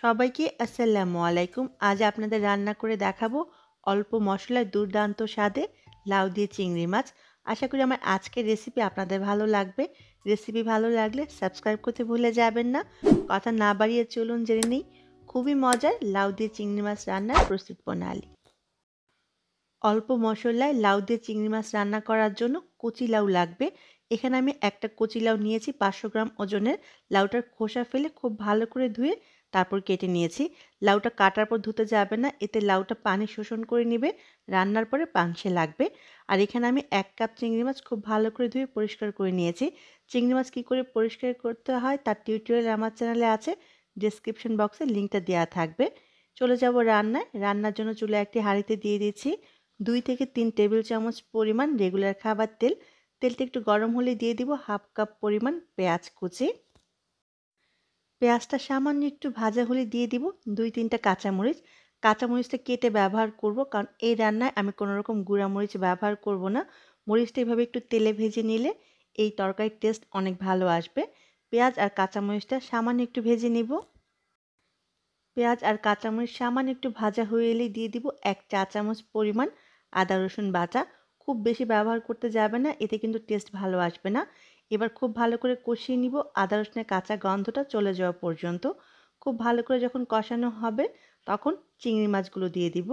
সবাইকে আসসালামু আলাইকুম। আজ আপনাদের রান্না করে দেখাবো অল্প মশলায় দুর্দান্ত স্বাদে লাউ দিয়ে চিংড়ি মাছ। আশা করি আমার আজকের রেসিপি আপনাদের ভালো লাগবে। রেসিপি ভালো লাগলে সাবস্ক্রাইব করতে ভুলে যাবেন না। কথা না বাড়িয়ে চলুন জেনে নিই খুবই মজার লাউ দিয়ে চিংড়ি মাছ রান্নার প্রস্তুত প্রণালী। অল্প মশলায় লাউ দিয়ে চিংড়ি মাছ রান্না করার জন্য কচি লাউ লাগবে। এখানে আমি একটা কচি লাউ নিয়েছি 500 গ্রাম ওজনের। লাউটার খোসা ফেলে খুব ভালো করে ধুয়ে তারপর কেটে নিয়েছি। লাউটা কাটার পর ধুতে যাবে না, এতে লাউটা পানি শোষণ করে নেবে, রান্নার পরে পাংশে লাগবে। আর এখানে আমি 1 কাপ চিংড়ি মাছ খুব ভালো করে ধুয়ে পরিষ্কার করে নিয়েছি। চিংড়ি মাছ কী করে পরিষ্কার করতে হয় তার টিউটোরিয়াল আমার চ্যানেলে আছে, ডেসক্রিপশন বক্সে লিঙ্কটা দেওয়া থাকবে। চলে যাব রান্নায়। রান্নার জন্য চুলায় একটি হাঁড়িতে দিয়ে দিয়েছি 2 থেকে 3 টেবিল চামচ পরিমাণ রেগুলার খাবার তেল। তেলটা একটু গরম হলে দিয়ে দিব 1/2 কাপ পরিমাণ পেঁয়াজ কুচি। পেঁয়াজটা সামান্য একটু ভাজা হলে দিয়ে দিব 2-3টা কাঁচামরিচ। কাঁচামরিচটা কেটে ব্যবহার করব, কারণ এই রান্নায় আমি কোনো রকম গুঁড়া মরিচ ব্যবহার করব না। মরিচটা এভাবে একটু তেলে ভেজে নিলে এই তরকারির টেস্ট অনেক ভালো আসবে। পেঁয়াজ আর কাঁচামরিচটা সামান্য একটু ভেজে নিব। পেঁয়াজ আর কাঁচামরিচ সামান্য একটু ভাজা হয়ে এলেই দিয়ে দিব 1 চা চামচ পরিমাণ আদা রসুন বাটা। খুব বেশি ব্যবহার করতে যাবে না, এতে কিন্তু টেস্ট ভালো আসবে না। এবার খুব ভালো করে কষিয়ে নিব আদা রসুনের কাঁচা গন্ধটা চলে যাওয়া পর্যন্ত। খুব ভালো করে যখন কষানো হবে তখন চিংড়ি মাছগুলো দিয়ে দিব।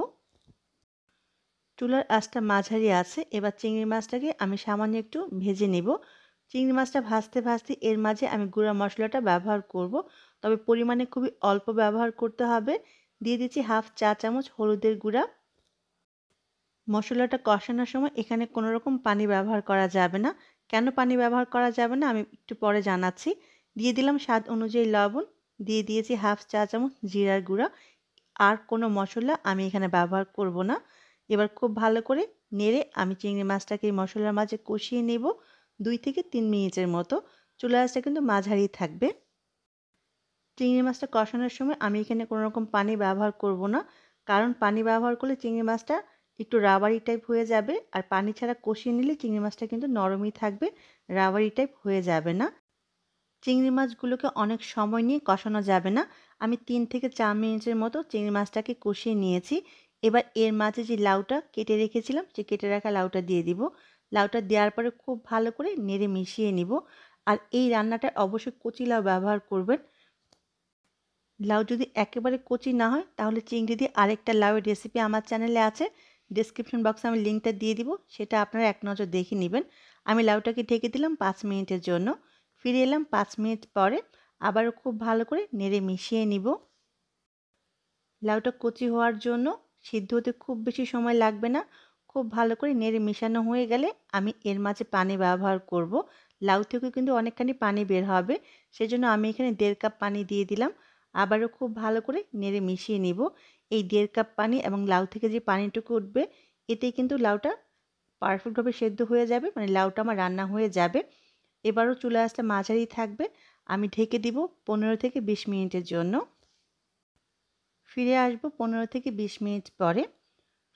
চুলার আঁচটা মাঝারি আছে। এবার চিংড়ি মাছটাকে আমি সামান্য একটু ভেজে নেব। চিংড়ি মাছটা ভাজতে ভাজতে এর মাঝে আমি গুঁড়া মশলাটা ব্যবহার করব, তবে পরিমাণে খুবই অল্প ব্যবহার করতে হবে। দিয়ে দিচ্ছি 1/2 চা চামচ হলুদের গুঁড়া। মশলাটা কষানোর সময় এখানে কোনো রকম পানি ব্যবহার করা যাবে না। কেন পানি ব্যবহার করা যাবে না আমি একটু পরে জানাচ্ছি। দিয়ে দিলাম স্বাদ অনুযায়ী লবণ। দিয়ে দিয়েছি 1/2 চা চামচ জিরার গুঁড়া। আর কোনো মশলা আমি এখানে ব্যবহার করব না। এবার খুব ভালো করে নেড়ে আমি চিংড়ি মাছটাকে এই মশলার মাঝে কষিয়ে নেব 2 থেকে 3 মিনিটের মতো। চুলার আঁচটা কিন্তু মাঝারি থাকবে। চিংড়ি মাছটা কষানোর সময় আমি এখানে কোনো রকম পানি ব্যবহার করব না, কারণ পানি ব্যবহার করলে চিংড়ি মাছটা একটু রাবারি টাইপ হয়ে যাবে, আর পানি ছাড়া কষিয়ে নিলে চিংড়ি মাছটা কিন্তু নরমই থাকবে, রাবারি টাইপ হয়ে যাবে না। চিংড়ি মাছগুলোকে অনেক সময় নিয়ে কষানো যাবে না। আমি 3 থেকে 4 মিনিটের মতো চিংড়ি মাছটাকে কষিয়ে নিয়েছি। এবার এর মাঝে যে লাউটা কেটে রেখেছিলাম, সে কেটে রাখা লাউটা দিয়ে দিব। লাউটা দেওয়ার পরে খুব ভালো করে নেড়ে মিশিয়ে নিব। আর এই রান্নাটা অবশ্যই কচি লাউ ব্যবহার করবেন। লাউ যদি একেবারে কচি না হয় তাহলে চিংড়ি দিয়ে আরেকটা লাউয়ের রেসিপি আমার চ্যানেলে আছে, ডেসক্রিপশন বক্সে আমি লিঙ্কটা দিয়ে দিব, সেটা আপনারা এক নজর দেখে নেবেন। আমি লাউটাকে ঢেকে দিলাম 5 মিনিটের জন্য। ফিরে এলাম 5 মিনিট পরে। আবারও খুব ভালো করে নেড়ে মিশিয়ে নিব। লাউটা কচি হওয়ার জন্য সিদ্ধ হতে খুব বেশি সময় লাগবে না। খুব ভালো করে নেড়ে মিশানো হয়ে গেলে আমি এর মাঝে পানি ব্যবহার করব। লাউ থেকে কিন্তু অনেকখানি পানি বের হবে, সেজন্য আমি এখানে 1.5 কাপ পানি দিয়ে দিলাম। আবারও খুব ভালো করে নেড়ে মিশিয়ে নিব। এই 1.5 কাপ পানি এবং লাউ থেকে যে পানিটুকু উঠবে, এতেই কিন্তু লাউটা পারফেক্টভাবে সেদ্ধ হয়ে যাবে, মানে লাউটা আমার রান্না হয়ে যাবে। এবারও চুলা আঁচটা মাঝারি থাকবে। আমি ঢেকে দিব 15 থেকে 20 মিনিটের জন্য। ফিরে আসবো 15 থেকে 20 মিনিট পরে।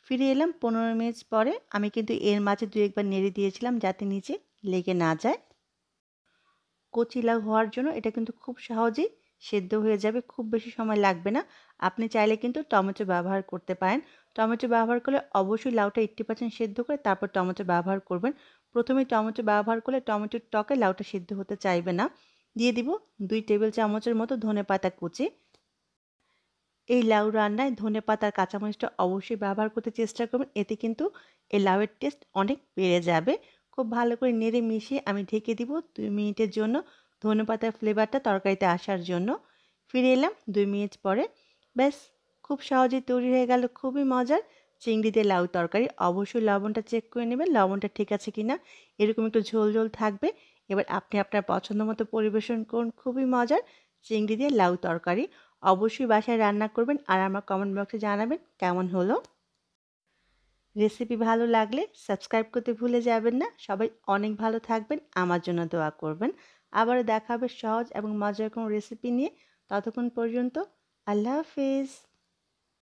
ফিরে এলাম 15 মিনিট পরে। আমি কিন্তু এর মাঝে 2 একবার নেড়ে দিয়েছিলাম যাতে নিচে লেগে না যায়। কচি লাউ হওয়ার জন্য এটা কিন্তু খুব সহজেই সেদ্ধ হয়ে যাবে, খুব বেশি সময় লাগবে না। আপনি চাইলে কিন্তু টমেটো ব্যবহার করতে পারেন। টমেটো ব্যবহার করলে অবশ্যই লাউটা 80% সেদ্ধ করে তারপর টমেটো ব্যবহার করবেন। প্রথমে টমেটো ব্যবহার করলে টমেটোর টকে লাউটা সেদ্ধ হতে চাইবে না। দিয়ে দিব 2 টেবিল চামচের মতো ধনেপাতা কুচি। এই লাউ রান্নায় ধনেপাতা আর কাঁচামরিচটা অবশ্যই ব্যবহার করতে চেষ্টা করবেন, এতে কিন্তু এই লাউয়ের টেস্ট অনেক বেড়ে যাবে। খুব ভালো করে নেড়ে মিশিয়ে আমি ঢেকে দিব 2 মিনিটের জন্য, ধনেপাতার ফ্লেভারটা তরকারিতে আসার জন্য। ফিরে এলাম 2 মিনিট পরে। ব্যাস, খুব সহজেই তৈরি হয়ে গেল খুবই মজার চিংড়ি দিয়ে লাউ তরকারি। অবশ্যই লবণটা চেক করে নেবেন, লবণটা ঠিক আছে কিনা। এরকম একটু ঝোল ঝোল থাকবে। এবার আপনি আপনার পছন্দ মতো পরিবেশন করুন খুবই মজার চিংড়ি দিয়ে লাউ তরকারি। অবশ্যই বাসায় রান্না করবেন আর আমার কমেন্ট বক্সে জানাবেন কেমন হলো। রেসিপি ভালো লাগলে সাবস্ক্রাইব করতে ভুলে যাবেন না। সবাই অনেক ভালো থাকবেন, আমার জন্য দোয়া করবেন। আবারও দেখা হবে সহজ এবং মজার কোনো রেসিপি নিয়ে। ততক্ষণ পর্যন্ত আল্লাহ হাফেজ।